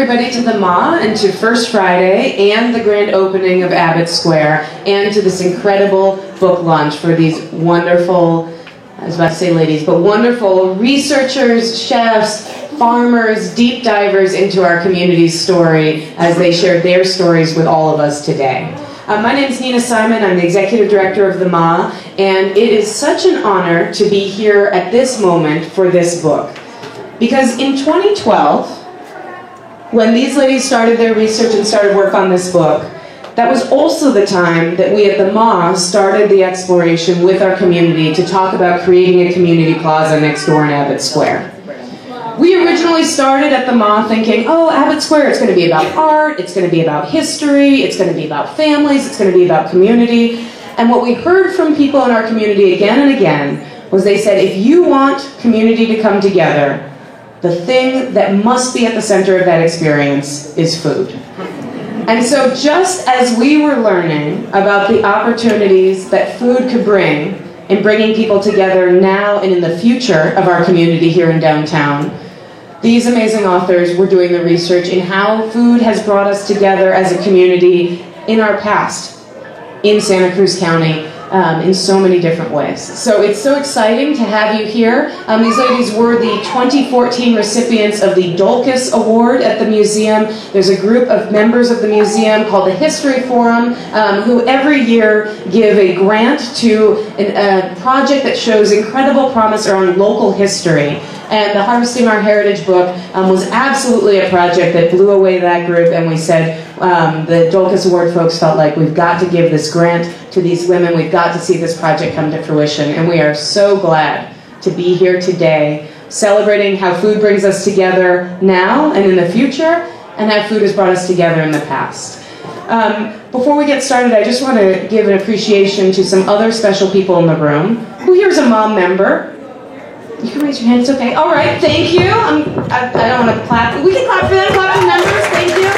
everybody to the Ma and to First Friday and the grand opening of Abbott Square and to this incredible book launch for these wonderful, I was about to say ladies, but wonderful researchers, chefs, farmers, deep divers into our community's story as they shared their stories with all of us today. My name is Nina Simon. I'm the Executive Director of the Ma, and it is such an honor to be here at this moment for this book. Because in 2012, when these ladies started their research and started work on this book, that was also the time that we at the Ma started the exploration with our community to talk about creating a community plaza next door in Abbott Square. We originally started at the Ma thinking, oh, Abbott Square, it's going to be about art, it's going to be about history, it's going to be about families, it's going to be about community. And what we heard from people in our community again and again was they said, if you want community to come together, the thing that must be at the center of that experience is food. And so just as we were learning about the opportunities that food could bring in bringing people together now and in the future of our community here in downtown, these amazing authors were doing the research in how food has brought us together as a community in our past, in Santa Cruz County, in so many different ways. So it's so exciting to have you here. These ladies were the 2014 recipients of the Dulcas Award at the museum. There's a group of members of the museum called the History Forum who every year give a grant to a project that shows incredible promise around local history. And the Harvesting Our Heritage book was absolutely a project that blew away that group, and we said, the Dulcas Award folks felt like we've got to give this grant to these women, we've got to see this project come to fruition, and we are so glad to be here today, celebrating how food brings us together now and in the future, and how food has brought us together in the past. Before we get started, I just want to give an appreciation to some other special people in the room. Who here is a mom member? You can raise your hand, it's okay. All right, thank you. I don't want to clap. We can clap for them, clap for members, thank you.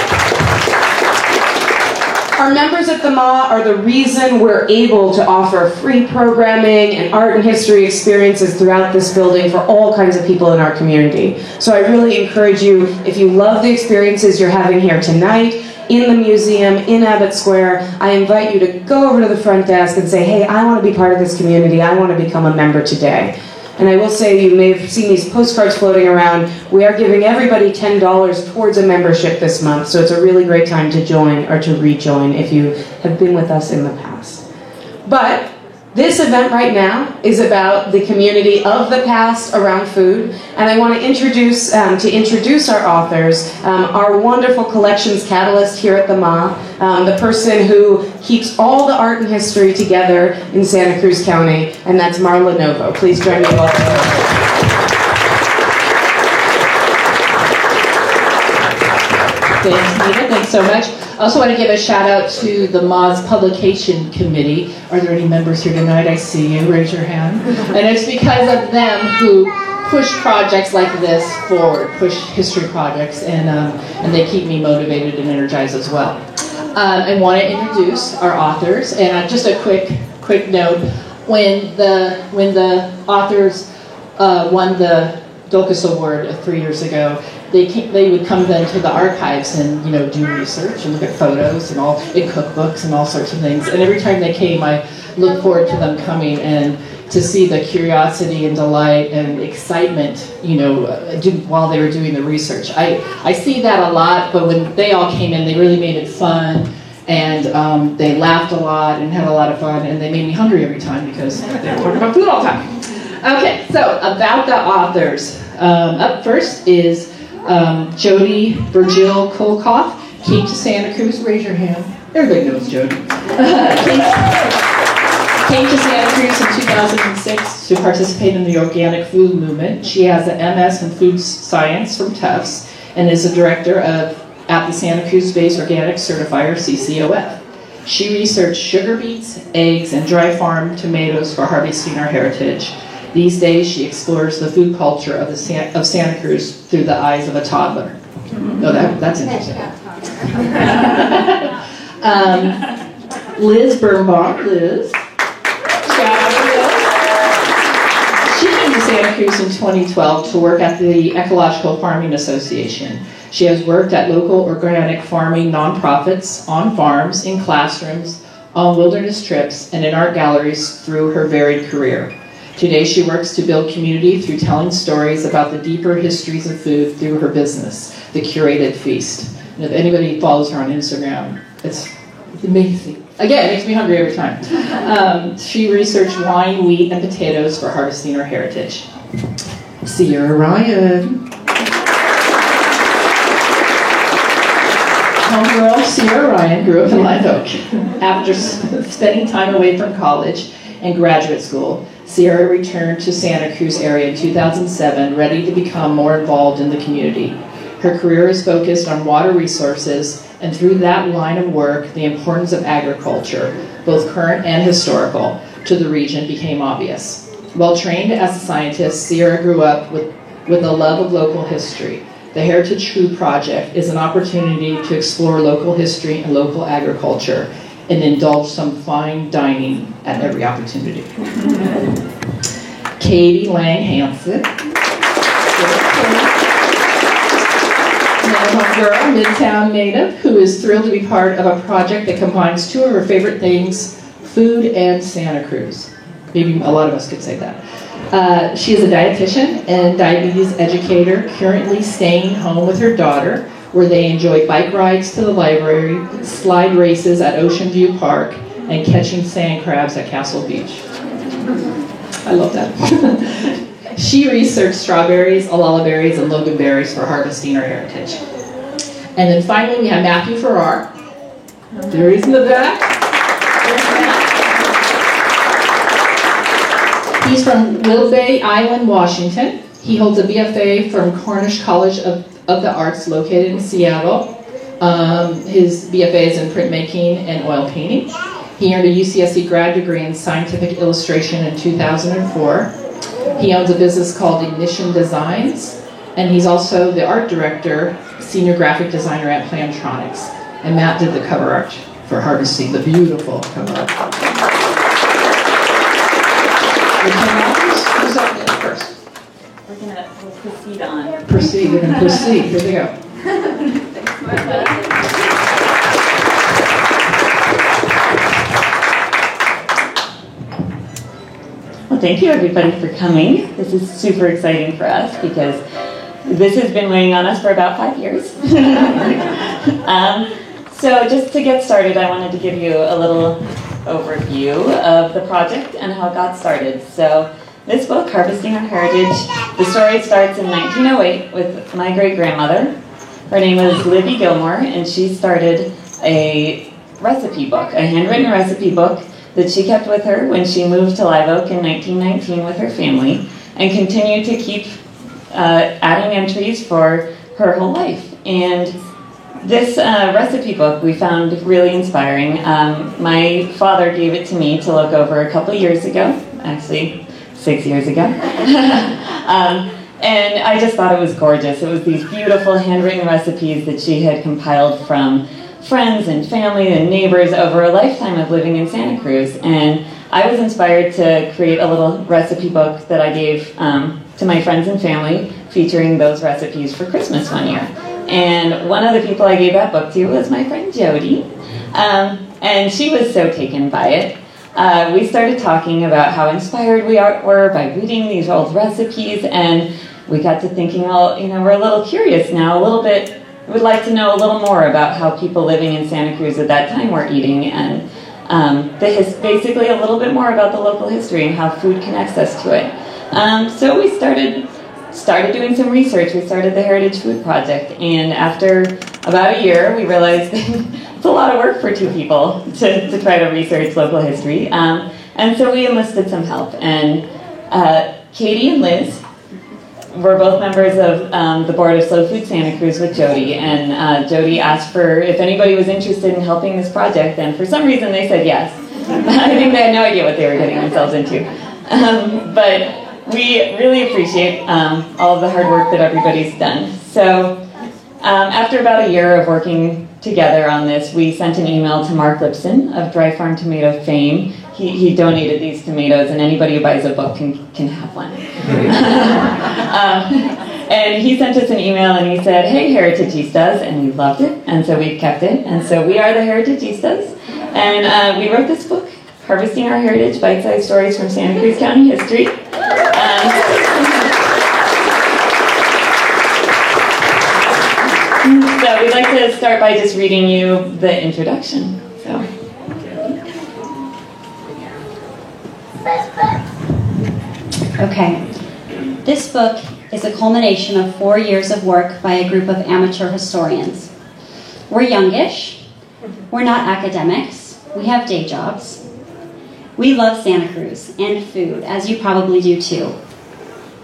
Our members at the Ma are the reason we're able to offer free programming and art and history experiences throughout this building for all kinds of people in our community. So I really encourage you, if you love the experiences you're having here tonight, in the museum, in Abbott Square, I invite you to go over to the front desk and say, hey, I want to be part of this community, I want to become a member today. And I will say, you may have seen these postcards floating around. We are giving everybody $10 towards a membership this month, so it's a really great time to join or to rejoin if you have been with us in the past. But this event right now is about the community of the past around food, and I want to introduce our authors, our wonderful collections catalyst here at the Ma, the person who keeps all the art and history together in Santa Cruz County, and that's Marla Novo. Please join me in welcoming her. Thanks, Nina. Thanks so much. I also want to give a shout out to the Ma's Publication Committee. Are there any members here tonight? I see you. Raise your hand. And it's because of them who push projects like this forward, push history projects, and they keep me motivated and energized as well. I want to introduce our authors, and just a quick note: when the authors won the Dulcas Award 3 years ago, they would come then to the archives and do research and look at photos and cookbooks and all sorts of things. And every time they came, I looked forward to them coming and to see the curiosity and delight and excitement, while they were doing the research. I see that a lot, but when they all came in, they really made it fun, and they laughed a lot and had a lot of fun, and they made me hungry every time because they were talking about food all the time. Okay, so about the authors. Up first is Jody Virgil Kolkoff. Came to Santa Cruz. Raise your hand. Everybody knows Jody. Came to Santa Cruz in 2006 to participate in the organic food movement. She has an MS in food science from Tufts and is a director at the Santa Cruz-based Organic Certifier, CCOF. She researched sugar beets, eggs, and dry farm tomatoes for Harvesting Our Heritage. These days, she explores the food culture of Santa Cruz through the eyes of a toddler. Oh, that's interesting. Liz Birnbaum. Liz. She came to Santa Cruz in 2012 to work at the Ecological Farming Association. She has worked at local organic farming nonprofits, on farms, in classrooms, on wilderness trips, and in art galleries through her varied career. Today she works to build community through telling stories about the deeper histories of food through her business, The Curated Feast. And if anybody follows her on Instagram, it's amazing. Again, it makes me hungry every time. She researched wine, wheat, and potatoes for Harvesting Our Heritage. Sierra Ryan. Homegirl Sierra Ryan grew up in Live Oak. After spending time away from college and graduate school, Sierra returned to Santa Cruz area in 2007, ready to become more involved in the community. Her career is focused on water resources, and through that line of work, the importance of agriculture, both current and historical, to the region became obvious. While trained as a scientist, Sierra grew up with a love of local history. The Heritage Food Project is an opportunity to explore local history and local agriculture and indulge some fine dining at every opportunity. Katie Lang Hansen. Homegirl, Midtown native, who is thrilled to be part of a project that combines two of her favorite things, food and Santa Cruz. Maybe a lot of us could say that. She is a dietitian and diabetes educator, currently staying home with her daughter, where they enjoy bike rides to the library, slide races at Ocean View Park, and catching sand crabs at Castle Beach. I love that. She researched strawberries, berries, and loganberries for Harvesting Our Heritage. And then finally we have Matthew Farrar. There he is in the back. He's from Wilbay Island, Washington. He holds a BFA from Cornish College of the Arts located in Seattle. His BFA is in printmaking and oil painting. He earned a UCSC grad degree in scientific illustration in 2004. He owns a business called Ignition Designs, and he's also the art director, senior graphic designer at Plantronics. And Matt did the cover art for Harvesting, the beautiful cover art. Who's up first? We'll proceed on. Proceed, we're going to proceed. Here we go. Well, thank you everybody for coming. This is super exciting for us because this has been weighing on us for about 5 years. So just to get started, I wanted to give you a little overview of the project and how it got started. So this book, Harvesting Our Heritage, the story starts in 1908 with my great-grandmother. Her name was Libby Gilmore, and she started a recipe book, a handwritten recipe book that she kept with her when she moved to Live Oak in 1919 with her family, and continued to keep adding entries for her whole life. And this recipe book we found really inspiring. My father gave it to me to look over a couple years ago, actually 6 years ago. And I just thought it was gorgeous. It was these beautiful handwritten recipes that she had compiled from friends and family and neighbors over a lifetime of living in Santa Cruz. And I was inspired to create a little recipe book that I gave to my friends and family, featuring those recipes for Christmas one year. And one of the people I gave that book to was my friend Jody. And she was so taken by it. We started talking about how inspired we were by reading these old recipes, and we got to thinking, well, you know, we're a little curious now, a little bit, would like to know a little more about how people living in Santa Cruz at that time were eating, and basically a little bit more about the local history and how food connects us to it. So we started doing some research. We started the Heritage Food Project, and after about a year, we realized it's a lot of work for two people to try to research local history. And so we enlisted some help, and Katie and Liz were both members of the board of Slow Food Santa Cruz with Jody, and Jody asked for if anybody was interested in helping this project, and for some reason they said yes. I think they had no idea what they were getting themselves into. But we really appreciate all of the hard work that everybody's done. So after about a year of working together on this, we sent an email to Mark Lipson of Dry Farm Tomato fame. He donated these tomatoes, and anybody who buys a book can have one. And he sent us an email and he said, hey, Heritagistas, and we loved it, and so we've kept it. And so we are the Heritagistas, and we wrote this book, Harvesting Our Heritage, Bite-Sized Stories from Santa Cruz County History. So we'd like to start by just reading you the introduction. So. Okay. This book is a culmination of 4 years of work by a group of amateur historians. We're youngish. We're not academics. We have day jobs. We love Santa Cruz and food, as you probably do too.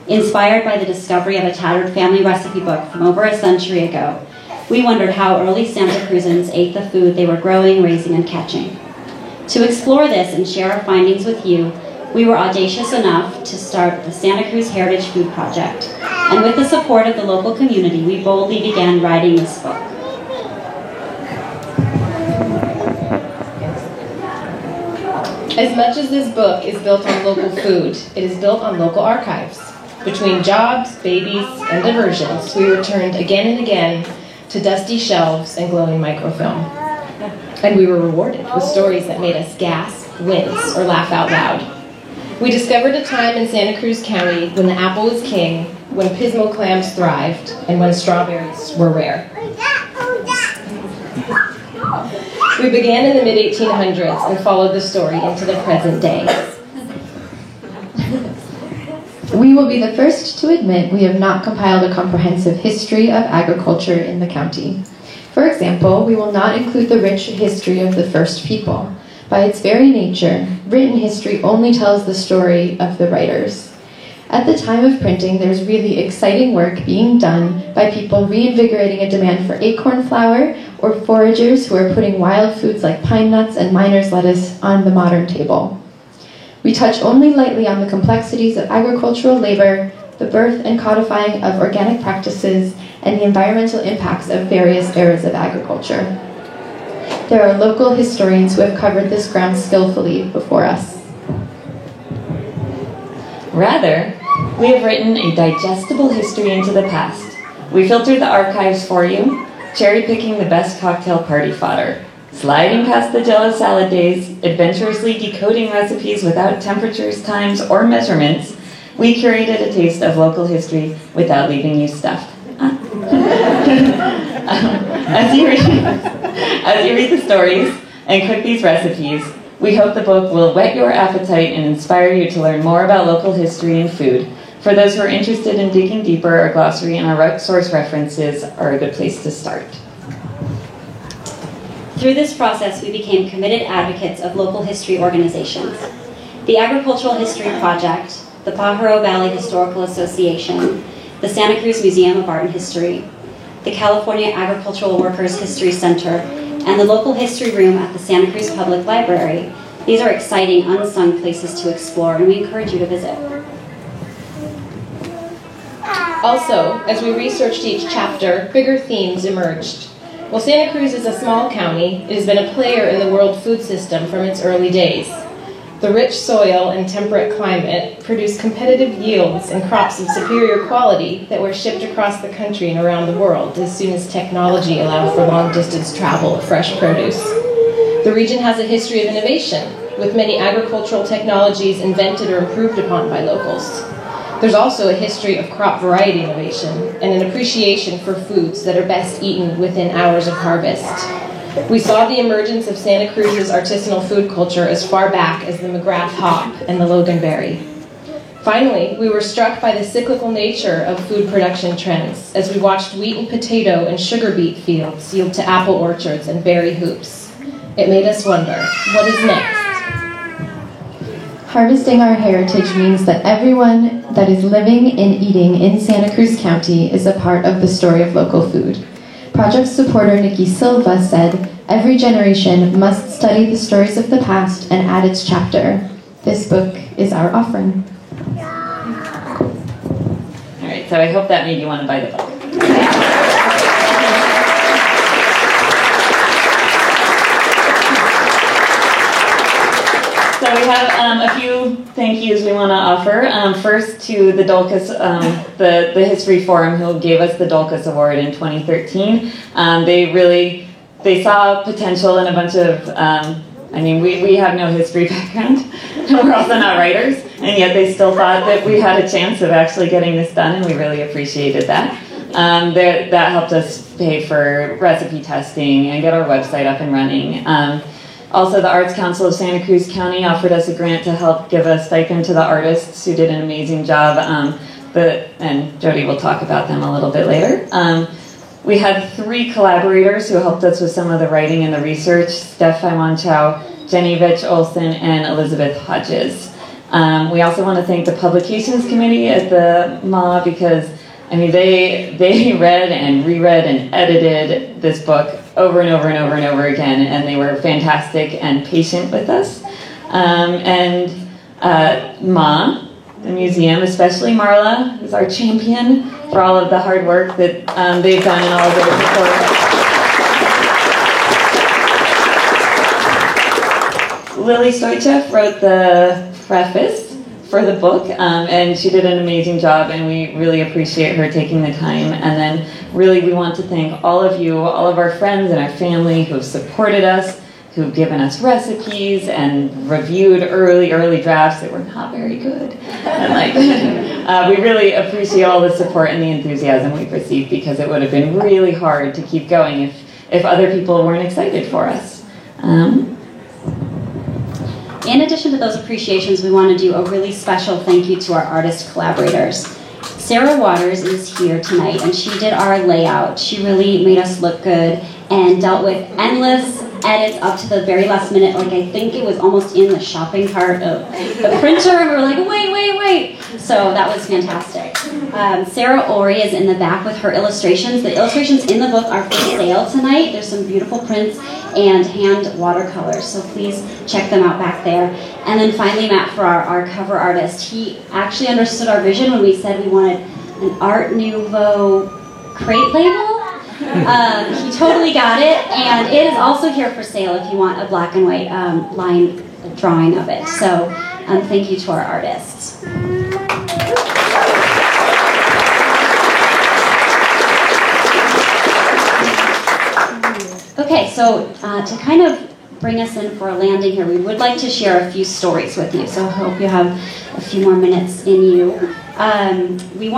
Inspired by the discovery of a tattered family recipe book from over a century ago, we wondered how early Santa Cruzans ate the food they were growing, raising, and catching. To explore this and share our findings with you, we were audacious enough to start the Santa Cruz Heritage Food Project. And with the support of the local community, we boldly began writing this book. As much as this book is built on local food, it is built on local archives. Between jobs, babies, and diversions, we returned again and again to dusty shelves and glowing microfilm. And we were rewarded with stories that made us gasp, wince, or laugh out loud. We discovered a time in Santa Cruz County when the apple was king, when pismo clams thrived, and when strawberries were rare. We began in the mid-1800s and followed the story into the present day. We will be the first to admit we have not compiled a comprehensive history of agriculture in the county. For example, we will not include the rich history of the first people. By its very nature, written history only tells the story of the writers. At the time of printing, there's really exciting work being done by people reinvigorating a demand for acorn flour or foragers who are putting wild foods like pine nuts and miner's lettuce on the modern table. We touch only lightly on the complexities of agricultural labor, the birth and codifying of organic practices, and the environmental impacts of various eras of agriculture. There are local historians who have covered this ground skillfully before us. Rather, we have written a digestible history into the past. We filtered the archives for you, cherry-picking the best cocktail party fodder, sliding past the Jell-O salad days, adventurously decoding recipes without temperatures, times, or measurements. We curated a taste of local history without leaving you stuffed. As you read the stories and cook these recipes, we hope the book will whet your appetite and inspire you to learn more about local history and food. For those who are interested in digging deeper, our glossary and our source references are a good place to start. Through this process, we became committed advocates of local history organizations. The Agricultural History Project, the Pajaro Valley Historical Association, the Santa Cruz Museum of Art and History, the California Agricultural Workers History Center, and the local history room at the Santa Cruz Public Library. These are exciting, unsung places to explore, and we encourage you to visit. Also, as we researched each chapter, bigger themes emerged. While Santa Cruz is a small county, it has been a player in the world food system from its early days. The rich soil and temperate climate produce competitive yields and crops of superior quality that were shipped across the country and around the world as soon as technology allowed for long-distance travel of fresh produce. The region has a history of innovation, with many agricultural technologies invented or improved upon by locals. There's also a history of crop variety innovation and an appreciation for foods that are best eaten within hours of harvest. We saw the emergence of Santa Cruz's artisanal food culture as far back as the McGrath hop and the Loganberry. Finally, we were struck by the cyclical nature of food production trends as we watched wheat and potato and sugar beet fields yield to apple orchards and berry hoops. It made us wonder, what is next? Harvesting our heritage means that everyone that is living and eating in Santa Cruz County is a part of the story of local food. Project supporter Nikki Silva said, "Every generation must study the stories of the past and add its chapter. This book is our offering." All right, so I hope that made you want to buy the book. So we have a few thank yous we want to offer. First to the Dulcus, the History Forum, who gave us the Dulcus Award in 2013. They saw potential in a bunch of, we have no history background. We're also not writers, and yet they still thought that we had a chance of actually getting this done, and we really appreciated that. That helped us pay for recipe testing and get our website up and running. Also, the Arts Council of Santa Cruz County offered us a grant to help give a stipend to the artists who did an amazing job, and Jody will talk about them a little bit later. We had 3 collaborators who helped us with some of the writing and the research: Steph Iwanchow, Jenny Vetch Olson, and Elizabeth Hodges. We also want to thank the Publications Committee at the MA because they read and reread and edited this book over and over and over and over again, and they were fantastic and patient with us. MA, the museum, especially Marla, who's our champion for all of the hard work that they've done and all of their support. Lily Stoichev wrote the preface for the book, and she did an amazing job, and we really appreciate her taking the time. And then really we want to thank all of you, all of our friends and our family who have supported us, who've given us recipes and reviewed early drafts that were not very good. And we really appreciate all the support and the enthusiasm we've received, because it would have been really hard to keep going if other people weren't excited for us. In addition to those appreciations, we want to do a really special thank you to our artist collaborators. Sarah Waters is here tonight, and she did our layout. She really made us look good and dealt with endless edits up to the very last minute. I think it was almost in the shopping cart of the printer, and we were like, wait. So that was fantastic. Sarah Ori is in the back with her illustrations. The illustrations in the book are for sale tonight. There's some beautiful prints and hand watercolors, so please check them out back there. And then finally, Matt, for our cover artist, he actually understood our vision when we said we wanted an Art Nouveau crate label. He totally got it, and it is also here for sale if you want a black and white line drawing of it. So thank you to our artists. Okay, so to kind of bring us in for a landing here, we would like to share a few stories with you. So I hope you have a few more minutes in you. We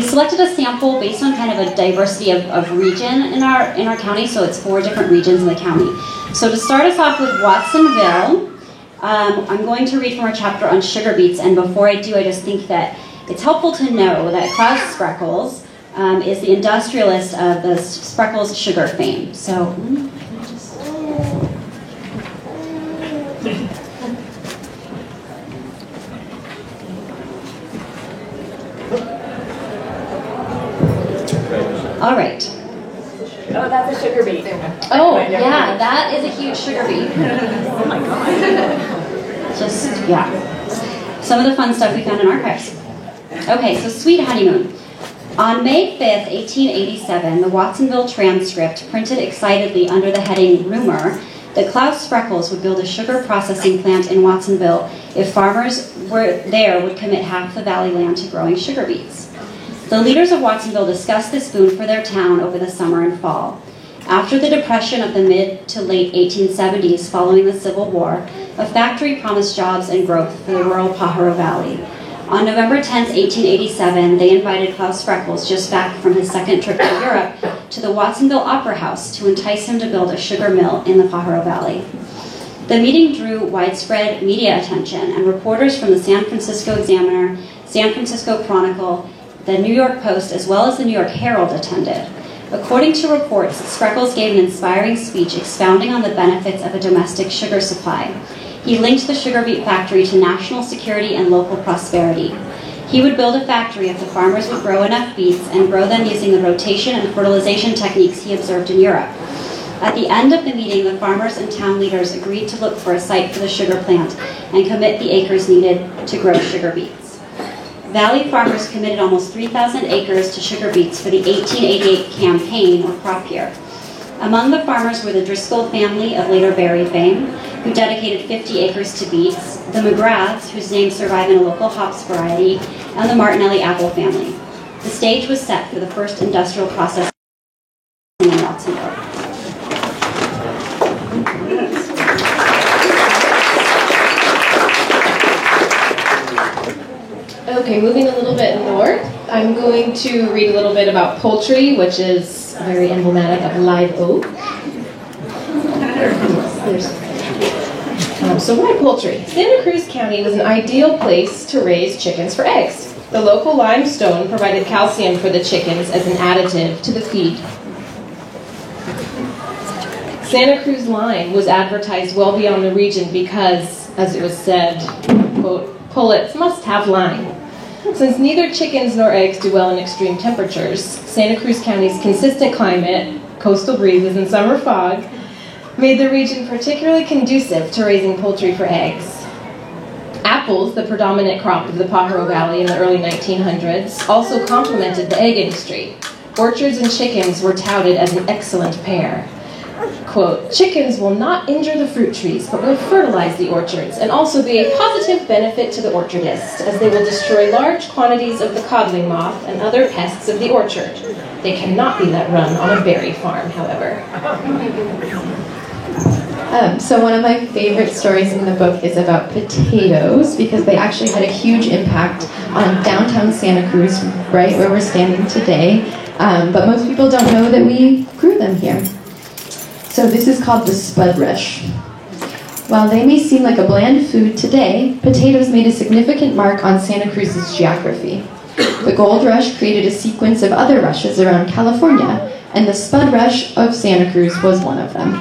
selected a sample based on kind of a diversity of region in our county. So it's 4 different regions in the county. So to start us off with Watsonville, I'm going to read from our chapter on sugar beets. And before I do, I just think that it's helpful to know that Klaus Spreckels is the industrialist of the Spreckels sugar fame. So all right. Oh, that's a sugar beet. Oh, yeah, that is a huge sugar beet. Oh my god. Just, yeah. Some of the fun stuff we found in archives. Okay, so Sweet Honeymoon. On May 5th, 1887, the Watsonville Transcript printed excitedly under the heading Rumor that Klaus Spreckels would build a sugar processing plant in Watsonville if farmers would commit half the valley land to growing sugar beets. The leaders of Watsonville discussed this boon for their town over the summer and fall. After the Depression of the mid to late 1870s following the Civil War, a factory promised jobs and growth for the rural Pajaro Valley. On November 10, 1887, they invited Klaus Spreckels, just back from his second trip to Europe, to the Watsonville Opera House to entice him to build a sugar mill in the Pajaro Valley. The meeting drew widespread media attention, and reporters from the San Francisco Examiner, San Francisco Chronicle, the New York Post, as well as the New York Herald attended. According to reports, Spreckels gave an inspiring speech expounding on the benefits of a domestic sugar supply. He linked the sugar beet factory to national security and local prosperity. He would build a factory if the farmers would grow enough beets and grow them using the rotation and fertilization techniques he observed in Europe. At the end of the meeting, the farmers and town leaders agreed to look for a site for the sugar plant and commit the acres needed to grow sugar beets. Valley farmers committed almost 3,000 acres to sugar beets for the 1888 campaign or crop year. Among the farmers were the Driscoll family of later Barry fame, who dedicated 50 acres to beets, the McGraths, whose names survive in a local hops variety, and the Martinelli apple family. The stage was set for the first industrial process in Watsonville. Okay, moving a little bit north, I'm going to read a little bit about poultry, which is very emblematic of live oak. So why poultry? Santa Cruz County was an ideal place to raise chickens for eggs. The local limestone provided calcium for the chickens as an additive to the feed. Santa Cruz lime was advertised well beyond the region because, as it was said, quote, pullets must have lime. Since neither chickens nor eggs do well in extreme temperatures, Santa Cruz County's consistent climate, coastal breezes, and summer fog made the region particularly conducive to raising poultry for eggs. Apples, the predominant crop of the Pajaro Valley in the early 1900s, also complemented the egg industry. Orchards and chickens were touted as an excellent pair. Quote, chickens will not injure the fruit trees, but will fertilize the orchards and also be a positive benefit to the orchardist, as they will destroy large quantities of the codling moth and other pests of the orchard. They cannot be let run on a berry farm, however. So one of my favorite stories in the book is about potatoes, because they actually had a huge impact on downtown Santa Cruz, right where we're standing today. But most people don't know that we grew them here. So this is called the spud rush. While they may seem like a bland food today, potatoes made a significant mark on Santa Cruz's geography. The gold rush created a sequence of other rushes around California, and the spud rush of Santa Cruz was one of them.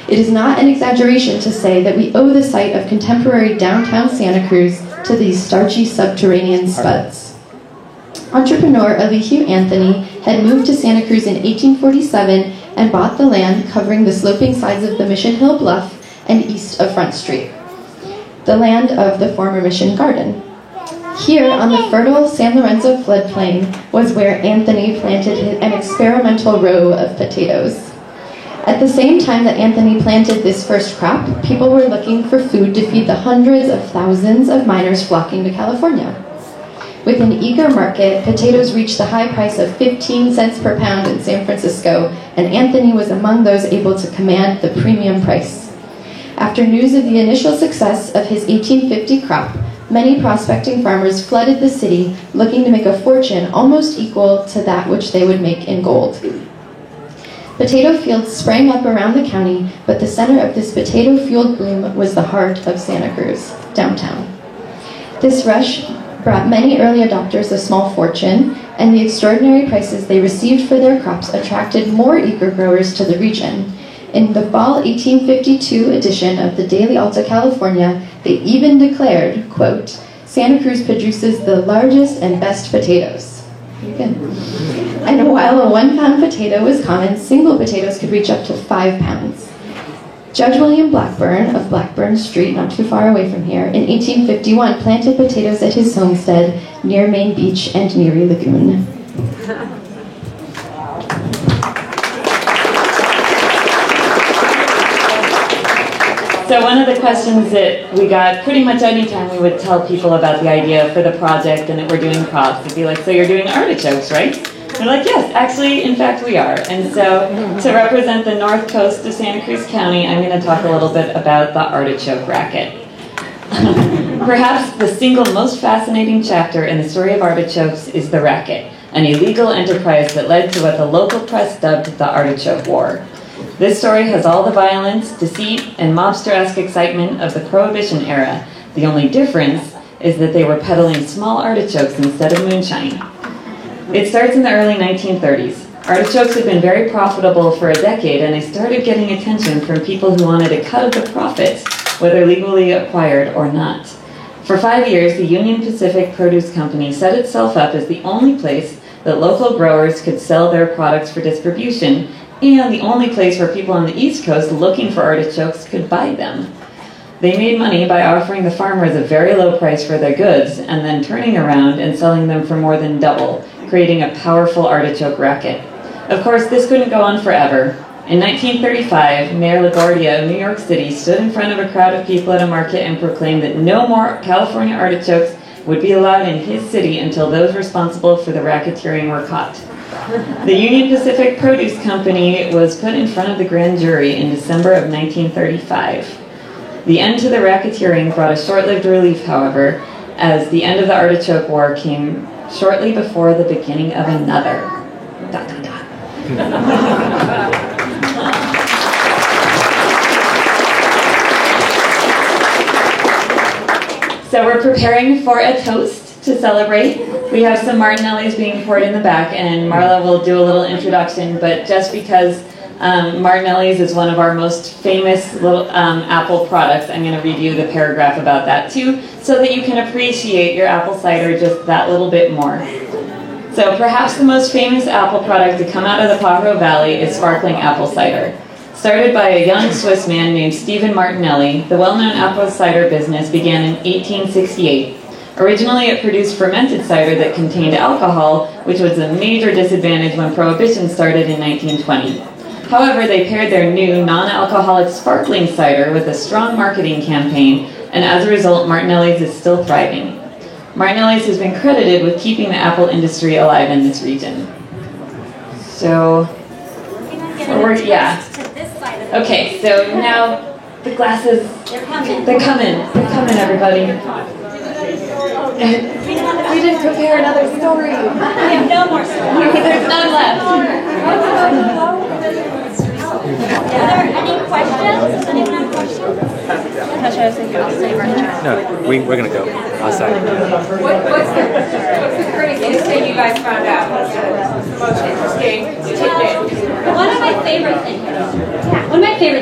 It is not an exaggeration to say that we owe the site of contemporary downtown Santa Cruz to these starchy subterranean spuds. Entrepreneur Elihu Anthony had moved to Santa Cruz in 1847 and bought the land covering the sloping sides of the Mission Hill Bluff and east of Front Street, the land of the former Mission Garden. Here, on the fertile San Lorenzo floodplain, was where Anthony planted an experimental row of potatoes. At the same time that Anthony planted this first crop, people were looking for food to feed the hundreds of thousands of miners flocking to California. With an eager market, potatoes reached the high price of 15 cents per pound in San Francisco, and Anthony was among those able to command the premium price. After news of the initial success of his 1850 crop, many prospecting farmers flooded the city looking to make a fortune almost equal to that which they would make in gold. Potato fields sprang up around the county, but the center of this potato-fueled boom was the heart of Santa Cruz, downtown. This rush brought many early adopters a small fortune, and the extraordinary prices they received for their crops attracted more eager growers to the region. In the fall 1852 edition of the Daily Alta California, they even declared, quote, Santa Cruz produces the largest and best potatoes. And while a 1 pound potato was common, single potatoes could reach up to 5 pounds. Judge William Blackburn of Blackburn Street, not too far away from here, in 1851 planted potatoes at his homestead near Main Beach and Neary Lagoon. So one of the questions that we got pretty much any time we would tell people about the idea for the project and that we're doing crops, would be like, so you're doing artichokes, right? We're like, yes, actually, in fact, we are. And so to represent the north coast of Santa Cruz County, I'm going to talk a little bit about the artichoke racket. Perhaps the single most fascinating chapter in the story of artichokes is the racket, an illegal enterprise that led to what the local press dubbed the Artichoke War. This story has all the violence, deceit, and mobster-esque excitement of the Prohibition era. The only difference is that they were peddling small artichokes instead of moonshine. It starts in the early 1930s. Artichokes had been very profitable for a decade, and they started getting attention from people who wanted a cut of the profits, whether legally acquired or not. For 5 years, the Union Pacific Produce Company set itself up as the only place that local growers could sell their products for distribution, and the only place where people on the East Coast looking for artichokes could buy them. They made money by offering the farmers a very low price for their goods, and then turning around and selling them for more than double, creating a powerful artichoke racket. Of course, this couldn't go on forever. In 1935, Mayor LaGuardia of New York City stood in front of a crowd of people at a market and proclaimed that no more California artichokes would be allowed in his city until those responsible for the racketeering were caught. The Union Pacific Produce Company was put in front of the grand jury in December of 1935. The end to the racketeering brought a short-lived relief, however, as the end of the Artichoke War came shortly before the beginning of another. ... So we're preparing for a toast to celebrate. We have some Martinellis being poured in the back, and Marla will do a little introduction, but just because Martinelli's is one of our most famous little apple products, I'm going to read you the paragraph about that too, so that you can appreciate your apple cider just that little bit more. So perhaps the most famous apple product to come out of the Pajaro Valley is sparkling apple cider. Started by a young Swiss man named Stephen Martinelli, the well-known apple cider business began in 1868. Originally, it produced fermented cider that contained alcohol, which was a major disadvantage when Prohibition started in 1920. However, they paired their new non-alcoholic sparkling cider with a strong marketing campaign, and as a result, Martinelli's is still thriving. Martinelli's has been credited with keeping the apple industry alive in this region. So yeah. Okay, so now the glasses, they're coming, everybody. We didn't prepare another story. We have no more stories. There's none left. Are there any questions? Does anyone have questions? No, we're going to go outside. What's the craziest thing you guys found out? What's the most interesting tidbit? One of my favorite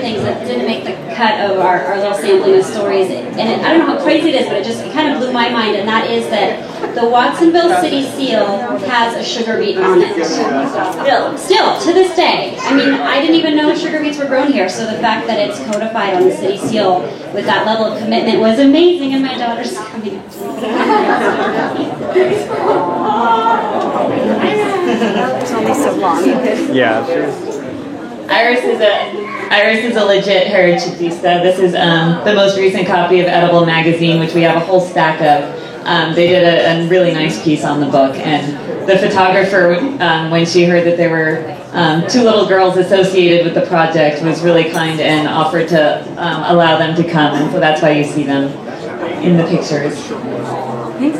things that didn't make the cut of our little sampling of stories, and I don't know how crazy it is, but it kind of blew my mind, and that is that the Watsonville City Seal has a sugar beet on it. Still, to this day. I mean, I didn't even know sugar beets were grown here, so the fact that it's codified on the city seal with that level of commitment was amazing, and my daughter's coming up to me. It's only so long. Yeah, sure. Iris is a legit Hereditista. This is the most recent copy of Edible Magazine, which we have a whole stack of. They did a really nice piece on the book, and the photographer, when she heard that there were 2 little girls associated with the project, was really kind and offered to allow them to come, and so that's why you see them in the pictures. Thanks.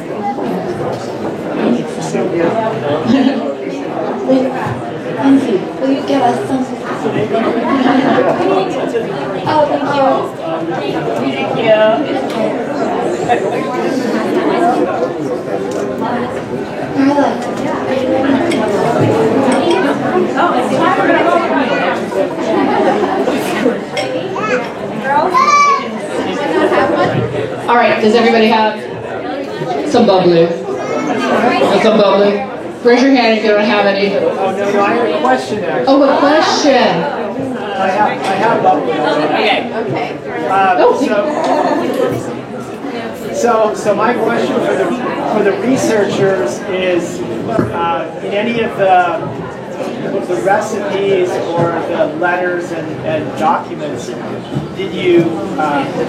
Lindsay, will you give us some? Oh, thank you. Thank you. Marla. All right, does everybody have some bubbly? Some bubbly? Raise your hand if you don't have any. Oh, no, I have a question actually. Oh, a question. I have bubbly. Okay. So my question for the researchers is, in any of the recipes or the letters and documents, did you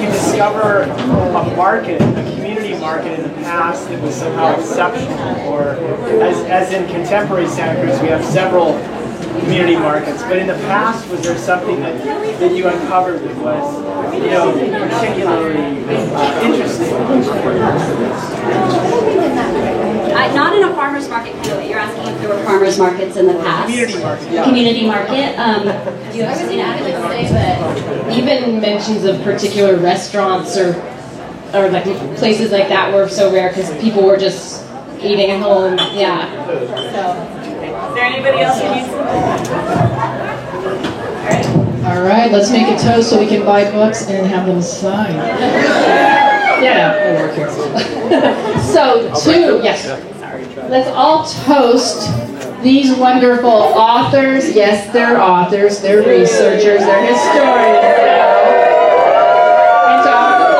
discover a market, a community market in the past that was somehow exceptional, or as in contemporary Santa Cruz, we have several community markets, but in the past, was there something that you uncovered that was, particularly interesting? Not in a farmer's market kind of way. You're asking if there were farmer's markets in the past. Community market. Yeah. Community market. Do you have something to add? I would say that even mentions of particular restaurants or like places like that were so rare because people were just eating at home. Yeah. So. Is there anybody else who needs All right, let's make a toast so we can buy books and have them signed. Yeah, we'll work here. So, yes. Let's all toast these wonderful authors. Yes, they're authors, they're researchers, they're historians now.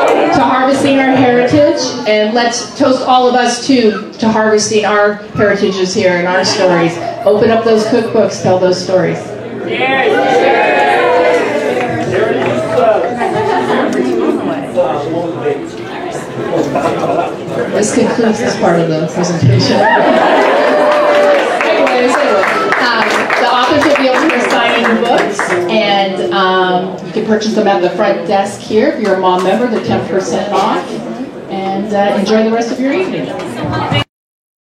And to harvesting our heritage, and let's toast all of us to harvesting our heritages here and our stories. Open up those cookbooks, tell those stories. Cheers! This concludes this part of the presentation. Anyways, the authors will be able to sign in the books, and you can purchase them at the front desk here. If you're a mom member, they're 10% off. And enjoy the rest of your evening.